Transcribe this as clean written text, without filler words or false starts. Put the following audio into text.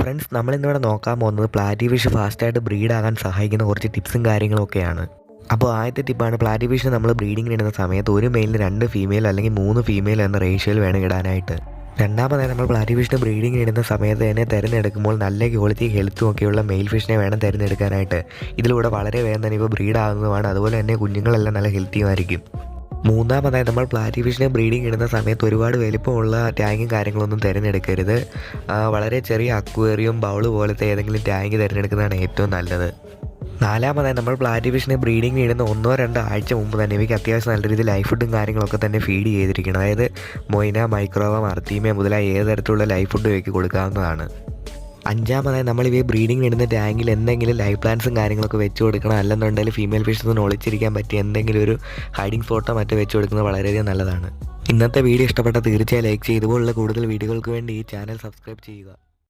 Friends, നമ്മളിന്നിവിടെ നോക്കാൻ പോകുന്നത് platy fish ഫാസ്റ്റായിട്ട് ബ്രീഡാകാൻ സഹായിക്കുന്ന കുറച്ച് ടിപ്സും കാര്യങ്ങളൊക്കെയാണ്. അപ്പോൾ ആദ്യത്തെ ടിപ്പാണ്, പ്ലാറ്റി ഫിഷിന് നമ്മൾ ബ്രീഡിങ്ങിന് ഇടുന്ന സമയത്ത് ഒരു മെയിലിന് 2 ഫീമെയിൽ അല്ലെങ്കിൽ 3 ഫീമെയിൽ എന്ന റേഷ്യോയിൽ വേണം ഇടാനായിട്ട്. രണ്ടാമതായി, നമ്മൾ പ്ലാറ്റി ഫിഷിന് ബ്രീഡിങ്ങിന് ഇടുന്ന സമയത്ത് തന്നെ തിരഞ്ഞെടുക്കുമ്പോൾ നല്ല ക്വാളിറ്റി ഹെൽത്തും ഒക്കെയുള്ള മെയിൽ ഫിഷിനെ വേണം തിരഞ്ഞെടുക്കാനായിട്ട്. ഇതിലൂടെ വളരെ വേഗം തന്നെ ഇപ്പോൾ ബ്രീഡാകുന്നതുമാണ്. അതുപോലെ തന്നെ കുഞ്ഞുങ്ങളെല്ലാം നല്ല ഹെൽത്തിയുമായിരിക്കും. മൂന്നാമതായി, നമ്മൾ പ്ലാറ്റി ഫിഷിനെ ബ്രീഡിങ് ഇടുന്ന സമയത്ത് ഒരുപാട് വലിപ്പമുള്ള ടാങ്കും കാര്യങ്ങളൊന്നും തിരഞ്ഞെടുക്കരുത്. വളരെ ചെറിയ അക്വേറിയം, ബൗൾ പോലത്തെ ഏതെങ്കിലും ടാങ്ക് തിരഞ്ഞെടുക്കുന്നതാണ് ഏറ്റവും നല്ലത്. നാലാമതായി, നമ്മൾ പ്ലാറ്റി ഫിഷിനെ ബ്രീഡിങ്ങിന് ഇടുന്ന 1-2 ആഴ്ച മുമ്പ് തന്നെ ഇവയ്ക്ക് അത്യാവശ്യം നല്ല രീതിയിൽ ലൈഫ് ഫുഡും കാര്യങ്ങളൊക്കെ തന്നെ ഫീഡ് ചെയ്തിരിക്കണം. അതായത് മൊയ്ന, മൈക്രോവ, അർത്തീമിയ മുതലായ ഏത് തരത്തിലുള്ള ലൈഫ് ഫുഡ് ഇവയ്ക്ക് കൊടുക്കാവുന്നതാണ്. അഞ്ചാമതായി, നമ്മൾ ഇവയെ ബ്രീഡിങ്ങിന് ഇടുന്ന ടാങ്കിൽ എന്തെങ്കിലും ലൈഫ് പ്ലാന്റ്സും കാര്യങ്ങളൊക്കെ വെച്ച് കൊടുക്കണം. അല്ലെന്നുണ്ടെങ്കിൽ ഫീമെയിൽ ഫിഷൊന്നും ഒളിച്ചിരിക്കാൻ പറ്റിയ എന്തെങ്കിലും ഒരു ഹൈഡിങ് സ്പോട്ടോ മറ്റോ വെച്ച് കൊടുക്കുന്നത് വളരെയധികം നല്ലതാണ്. ഇന്നത്തെ വീഡിയോ ഇഷ്ടപ്പെട്ടാൽ തീർച്ചയായും ലൈക്ക് ചെയ്ത്, ഇതുപോലുള്ള കൂടുതൽ വീഡിയോകൾക്ക് വേണ്ടി ഈ ചാനൽ സബ്സ്ക്രൈബ് ചെയ്യുക.